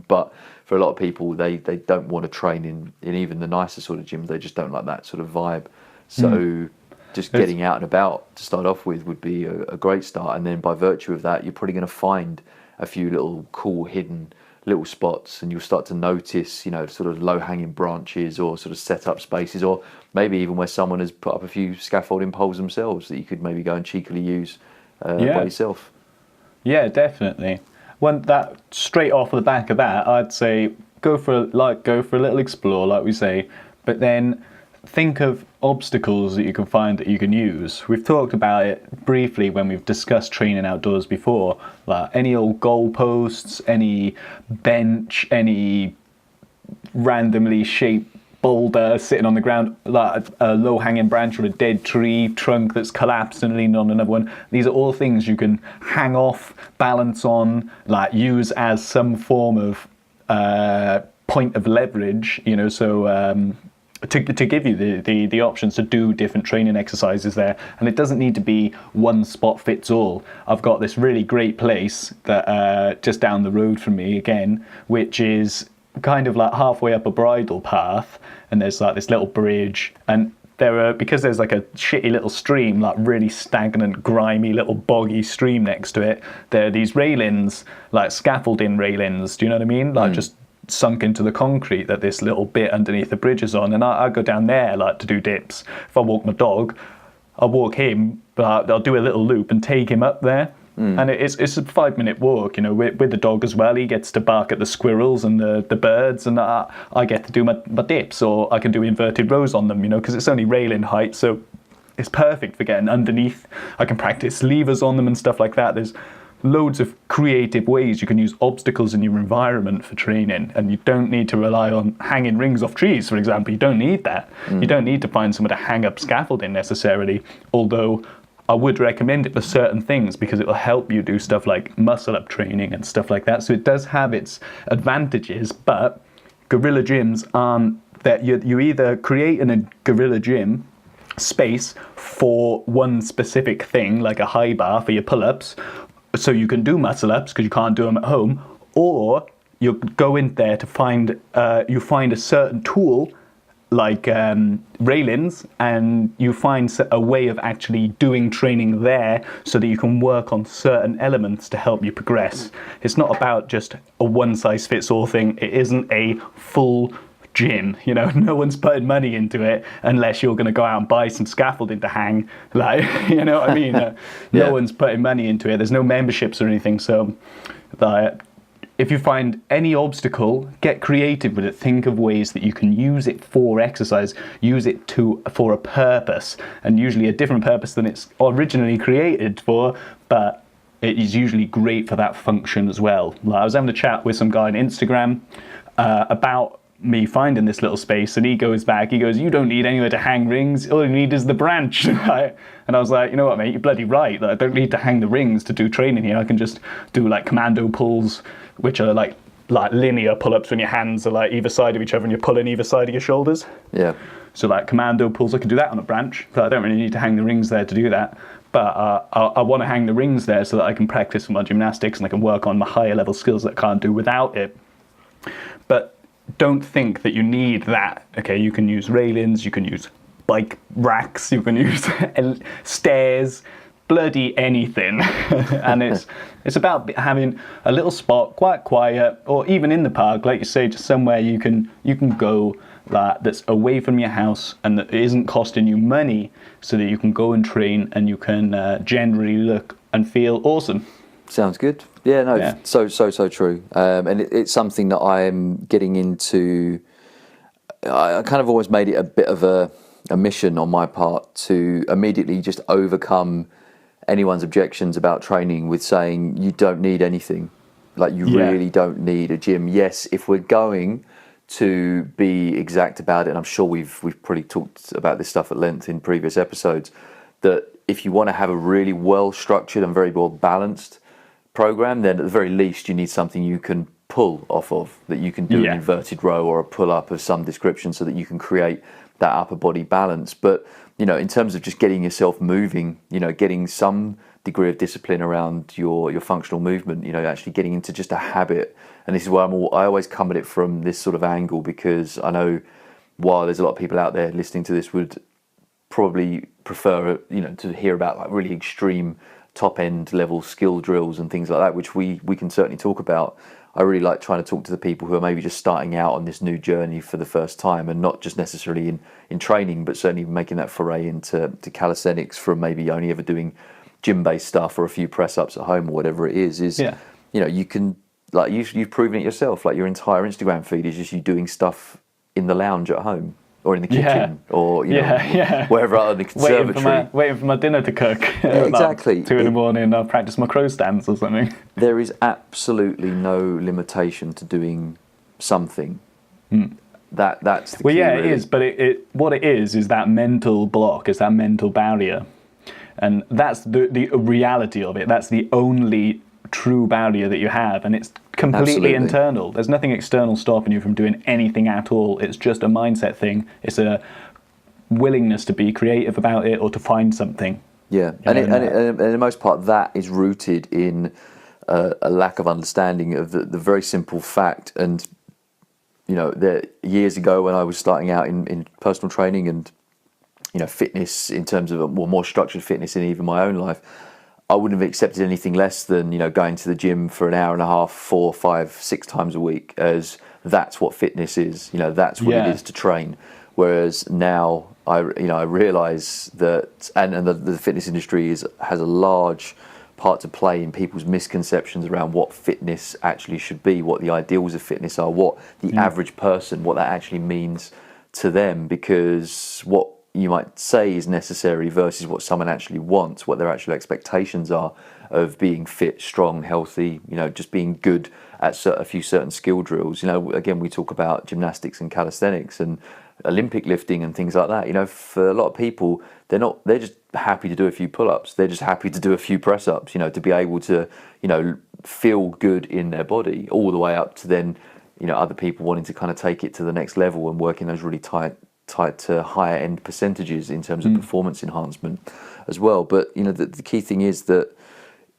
But for a lot of people, they don't want to train in even the nicer sort of gyms. They just don't like that sort of vibe. So just getting out and about to start off with would be a great start. And then by virtue of that, you're probably going to find a few little cool hidden little spots, and you'll start to notice, sort of low-hanging branches or sort of set-up spaces, or maybe even where someone has put up a few scaffolding poles themselves that you could maybe go and cheekily use by yourself. Yeah, definitely. That straight off the back of that, I'd say go for a little explore, like we say, but then think of obstacles that you can find that you can use. We've talked about it briefly when we've discussed training outdoors before, like any old goalposts, any bench, any randomly shaped boulder sitting on the ground, like a low-hanging branch or a dead tree trunk that's collapsed and leaned on another one. These are all things you can hang off, balance on, like use as some form of point of leverage, to give you the options to do different training exercises there. And it doesn't need to be one spot fits all. I've got this really great place that just down the road from me again, which is kind of like halfway up a bridle path, and there's like this little bridge, and because there's like a shitty little stream, like really stagnant, grimy little boggy stream next to it, there are these railings, like scaffolding railings, do you know what I mean? Like just sunk into the concrete that this little bit underneath the bridge is on, and I go down there like to do dips. If I walk my dog, I'll walk him, but I'll do a little loop and take him up there. And it's a 5-minute walk, with the dog as well. He gets to bark at the squirrels and the birds, and I get to do my dips, or I can do inverted rows on them, because it's only railing height, so it's perfect for getting underneath. I can practice levers on them and stuff like that. There's loads of creative ways you can use obstacles in your environment for training, and you don't need to rely on hanging rings off trees, for example. You don't need that. You don't need to find somewhere to hang up scaffolding necessarily, although I would recommend it for certain things because it will help you do stuff like muscle up training and stuff like that. So it does have its advantages, but Guerrilla gyms aren't that you either create in a Guerrilla gym space for one specific thing, like a high bar for your pull-ups, so you can do muscle ups because you can't do them at home, or you go in there to find you find a certain tool like railings, and you find a way of actually doing training there so that you can work on certain elements to help you progress. It's not about just a one-size-fits-all thing. It isn't a full gym, no one's putting money into it unless you're going to go out and buy some scaffolding to hang, like, what I mean? No one's putting money into it. There's no memberships or anything, so if you find any obstacle, get creative with it. Think of ways that you can use it for exercise, use it for a purpose, and usually a different purpose than it's originally created for, but it is usually great for that function as well. Like, I was having a chat with some guy on Instagram about me finding this little space, and he goes, you don't need anywhere to hang rings, all you need is the branch. And I was like, you know what, mate, you're bloody right. Like, I don't need to hang the rings to do training here. I can just do like commando pulls, which are like linear pull-ups when your hands are like either side of each other and you're pulling either side of your shoulders. Yeah. So like commando pulls, I can do that on a branch, but I don't really need to hang the rings there to do that. But I want to hang the rings there so that I can practice for my gymnastics and I can work on my higher level skills that I can't do without it. But don't think that you need that. Okay, you can use railings, you can use bike racks, you can use stairs, bloody anything. And it's about having a little spot, quite quiet, or even in the park, like you say, just somewhere you can go that's away from your house and that isn't costing you money, so that you can go and train and you can generally look and feel awesome. Sounds good. Yeah, no, yeah. So true. And it's something that I'm getting into. I kind of always made it a bit of a mission on my part to immediately just overcome anyone's objections about training with saying you don't need anything. Like, you really don't need a gym. Yes, if we're going to be exact about it, and I'm sure we've probably talked about this stuff at length in previous episodes, that if you want to have a really well structured and very well balanced program, then at the very least you need something you can pull off of, that you can do an inverted row or a pull up of some description, so that you can create that upper body balance. But in terms of just getting yourself moving, getting some degree of discipline around your functional movement, actually getting into just a habit. And this is where I always come at it from this sort of angle, because I know while there's a lot of people out there listening to this would probably prefer, to hear about like really extreme top end level skill drills and things like that, which we can certainly talk about. I really like trying to talk to the people who are maybe just starting out on this new journey for the first time, and not just necessarily in training, but certainly making that foray into calisthenics from maybe only ever doing gym-based stuff or a few press-ups at home or whatever it is. You can, like you've proven it yourself, like your entire Instagram feed is just you doing stuff in the lounge at home or in the kitchen or wherever out in the conservatory. Waiting for my dinner to cook. Exactly. 2 a.m, I'll practice my crow stance or something. There is absolutely no limitation to doing something. That's the key, it really. is, but what it is that mental block, is that mental barrier. And that's the reality of it. That's the only true barrier that you have, and it's completely internal. There's nothing external stopping you from doing anything at all. It's just a mindset thing. It's a willingness to be creative about it or to find something. Yeah, and in the most part, that is rooted in a lack of understanding of the very simple fact. And years ago when I was starting out in personal training and fitness, in terms of more structured fitness in even my own life, I wouldn't have accepted anything less than going to the gym for an hour and a half, 4, 5, 6 times a week, as that's what fitness is. That's what it is to train. Whereas now I realise that, and the fitness industry has a large part to play in people's misconceptions around what fitness actually should be, what the ideals of fitness are, what the average person, what that actually means to them, because what you might say is necessary versus what someone actually wants, what their actual expectations are of being fit, strong, healthy, just being good at a few certain skill drills. Again, we talk about gymnastics and calisthenics and Olympic lifting and things like that. For a lot of people, they're just happy to do a few pull-ups. They're just happy to do a few press-ups, to be able to, feel good in their body, all the way up to then, other people wanting to kind of take it to the next level and work in those really tight to higher end percentages in terms of performance enhancement as well. But the key thing is that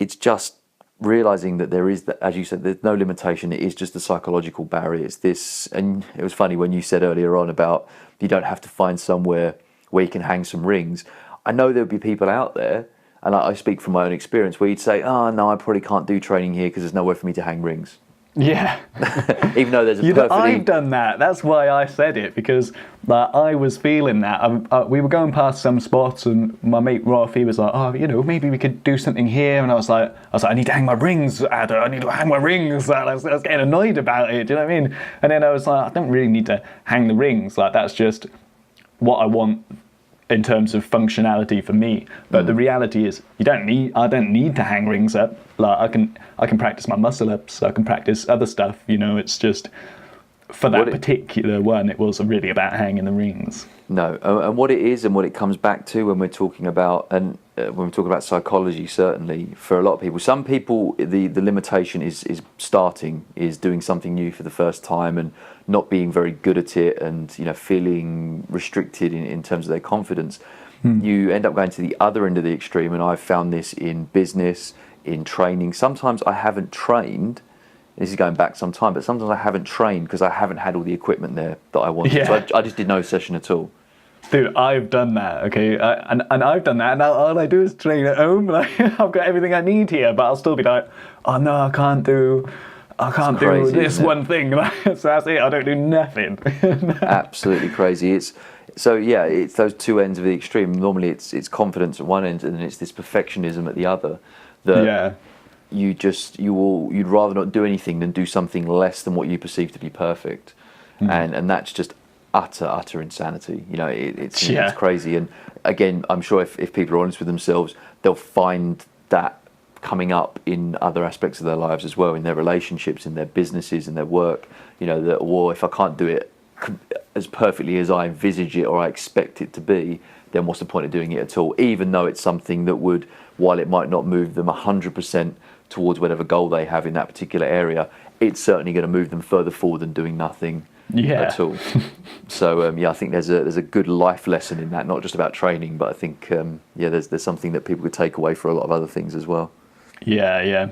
it's just realizing that there is, as you said, there's no limitation. It is just a psychological barrier. It's this, and it was funny when you said earlier on about you don't have to find somewhere where you can hang some rings. I know there'll be people out there, and I speak from my own experience, where you'd say, oh no, I probably can't do training here because there's nowhere for me to hang rings. Yeah. Even though there's a perfectly... I've done that. That's why I said it, because I was feeling that. We were going past some spots and my mate Rafi was like, oh, maybe we could do something here. And I was like, I need to hang my rings, Ada. I need to hang my rings. I was getting annoyed about it. Do you know what I mean? And then I was like, I don't really need to hang the rings. That's just what I want in terms of functionality for me. But the reality is I don't need to hang rings up. I can practice my muscle ups, I can practice other stuff, it's just for that particular one it wasn't really about hanging the rings. No, and what it is and what it comes back to when we're talking about, and when we're talking about psychology, certainly for a lot of people, some people the limitation is doing something new for the first time and not being very good at it, and feeling restricted in terms of their confidence. You end up going to the other end of the extreme, and I've found this in business, in training. Sometimes I haven't trained, this is going back some time, but sometimes I haven't trained because I haven't had all the equipment there that I wanted. Yeah. So I just did no session at all. Dude, I've done that, okay? And I've done that, and now all I do is train at home. I've got everything I need here, but I'll still be like, oh no, I can't do this one thing. So that's it, I don't do nothing. Absolutely crazy. It's those two ends of the extreme. Normally it's confidence at one end, and then it's this perfectionism at the other. That you'd rather not do anything than do something less than what you perceive to be perfect. And that's just utter insanity. It's crazy. And again, I'm sure if people are honest with themselves, they'll find that coming up in other aspects of their lives as well, in their relationships, in their businesses, in their work. that, or if I can't do it as perfectly as I envisage it or I expect it to be, then what's the point of doing it at all? Even though it's something that would, while it might not move them 100% towards whatever goal they have in that particular area, it's certainly going to move them further forward than doing nothing at all. So I think there's a good life lesson in that, not just about training, but I think there's something that people could take away for a lot of other things as well. Yeah.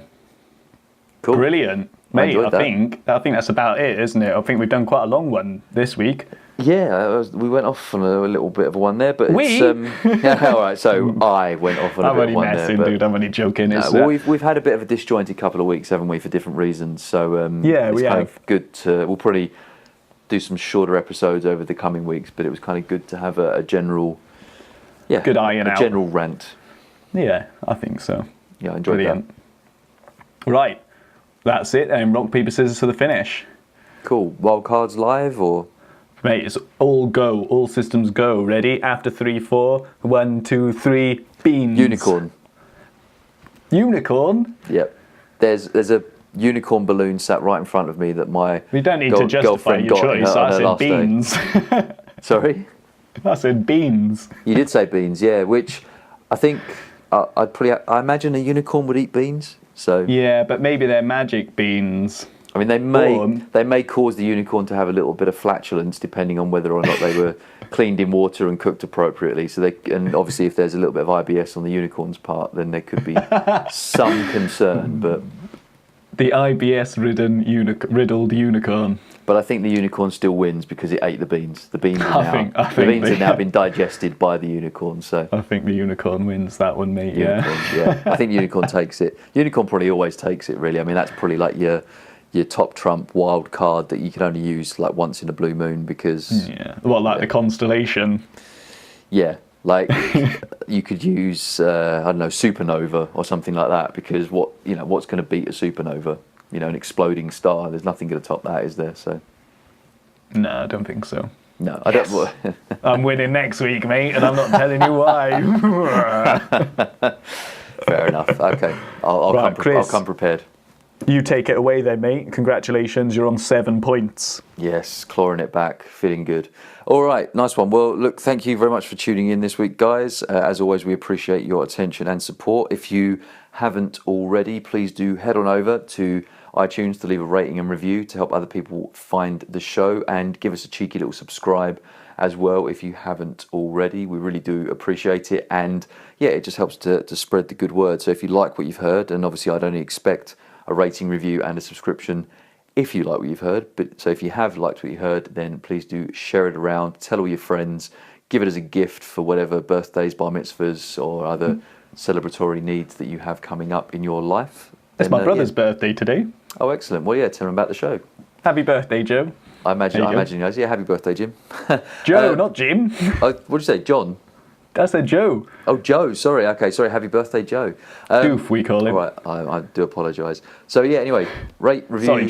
Cool. Brilliant. Mate, I think that's about it, isn't it? I think we've done quite a long one this week. Yeah, we went off on a little bit of a one there, but it's all right. So I went off on a bit of one there. Dude. I'm only joking. No, we've had a bit of a disjointed couple of weeks, haven't we, for different reasons? So it's kind of good to. We'll probably do some shorter episodes over the coming weeks, but it was kind of good to have a general, good iron out. General rant. Yeah, I think so. Yeah, I enjoyed that. Right, that's it. And rock paper scissors for the finish. Cool. Wild cards live or? Mate, it's all go. All systems go. Ready? After 3, 4. 1, 2, 3. Beans. Unicorn? Yep. There's a unicorn balloon sat right in front of me that my We don't need to justify your choice. I said beans. Sorry? I said beans. You did say beans, yeah. Which I think I imagine a unicorn would eat beans. So yeah, but maybe they're magic beans. I mean, they may cause the unicorn to have a little bit of flatulence, depending on whether or not they were cleaned in water and cooked appropriately. So and obviously, if there's a little bit of IBS on the unicorn's part, then there could be some concern. But the IBS-ridden riddled unicorn. But I think the unicorn still wins because it ate the beans. The beans have now been digested by the unicorn. So I think the unicorn wins that one, mate. Yeah. I think the unicorn takes it. Unicorn probably always takes it. Really, I mean, that's probably like your top trump wild card that you can only use like once in a blue moon because the constellation. Yeah, like you could use I don't know, supernova or something like that, because what's going to beat a supernova? An exploding star. There's nothing going to top that, is there? So no, I don't think so. No, I don't. I'm winning next week, mate, and I'm not telling you why. Fair enough. Okay, I'll come prepared. You take it away then, mate. Congratulations, you're on 7 points. Yes, clawing it back, feeling good. All right, nice one. Well, look, thank you very much for tuning in this week, guys. As always, we appreciate your attention and support. If you haven't already, please do head on over to iTunes to leave a rating and review to help other people find the show, and give us a cheeky little subscribe as well if you haven't already. We really do appreciate it, and it just helps to spread the good word. So if you like what you've heard, and obviously I'd only expect a rating, review and a subscription if you like what you've heard, so if you have liked what you heard, then please do share it around, tell all your friends, give it as a gift for whatever birthdays, bar mitzvahs or other celebratory needs that you have coming up in your life. It's my brother's birthday today. Oh, excellent. Well, tell him about the show. Happy birthday, Joe. I imagine he knows. Yeah, happy birthday, Jim. Joe, not Jim. What did you say, John? I said Joe. Oh, Joe. Sorry. Okay. Sorry. Happy birthday, Joe. Doof, we call him. All right. I do apologise. So anyway, rate, review,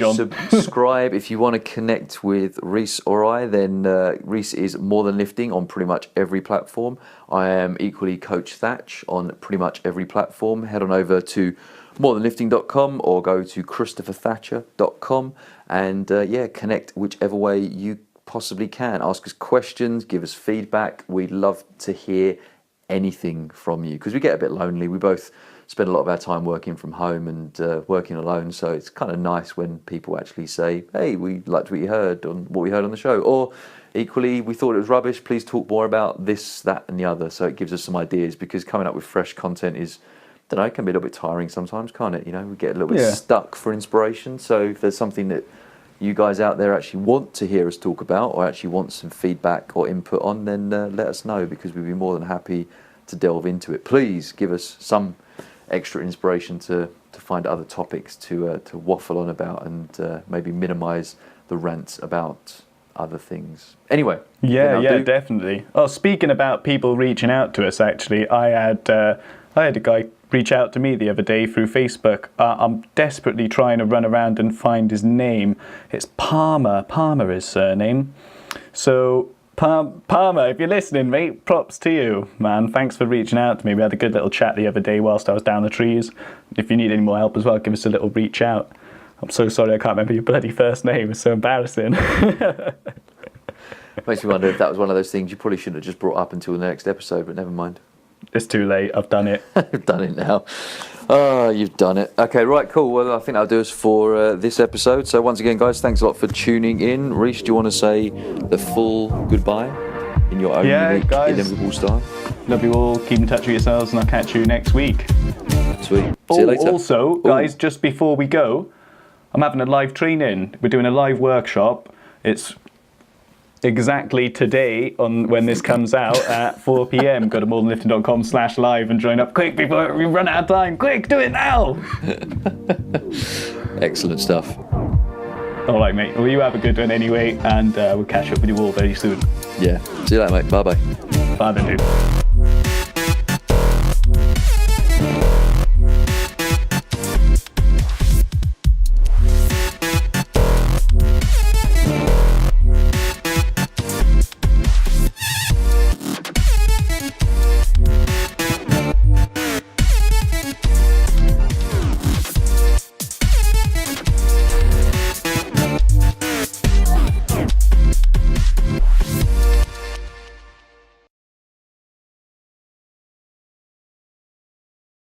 subscribe. If you want to connect with Rhys or I, then Rhys is More Than Lifting on pretty much every platform. I am equally Coach Thatch on pretty much every platform. Head on over to morethanlifting.com or go to christopherthatcher.com and connect whichever way you possibly can. Ask us questions, give us feedback. We'd love to hear anything from you because we get a bit lonely. We both spend a lot of our time working from home and working alone, so it's kind of nice when people actually say, hey, we liked what we heard on the show, or equally, we thought it was rubbish, please talk more about this, that and the other. So it gives us some ideas, because coming up with fresh content is, I don't know, it can be a little bit tiring sometimes, can't it? We get a little bit stuck for inspiration. So if there's something that you guys out there actually want to hear us talk about, or actually want some feedback or input on, then let us know, because we'd be more than happy to delve into it. Please give us some extra inspiration to find other topics to waffle on about, and maybe minimise the rants about other things. Anyway. Yeah, definitely. Oh, speaking about people reaching out to us, actually, I had a guy reach out to me the other day through Facebook. I'm desperately trying to run around and find his name. It's Palmer. Palmer is his surname. So, Palmer, if you're listening, mate, props to you, man. Thanks for reaching out to me. We had a good little chat the other day whilst I was down the trees. If you need any more help as well, give us a little reach out. I'm so sorry I can't remember your bloody first name. It's so embarrassing. Makes me wonder if that was one of those things you probably shouldn't have just brought up until the next episode, but never mind. It's too late. I've done it. You've done it now. Oh, you've done it. Okay, right, cool. Well, I think that'll do us for this episode. So once again, guys, thanks a lot for tuning in. Rhys, do you want to say the full goodbye in your own unique, guys, inimitable style? Love you all. Keep in touch with yourselves, and I'll catch you next week. Sweet. See you later. Also, guys, just before we go, I'm having a live training. We're doing a live workshop. It's exactly today on when this comes out at 4 p.m. Go to morethanlifting.com/live and join up quick before we run out of time. Quick, do it now. Excellent stuff. All right, mate. Well, you have a good one anyway, and we'll catch up with you all very soon. Yeah. See you later, mate. Bye-bye. Bye then, dude.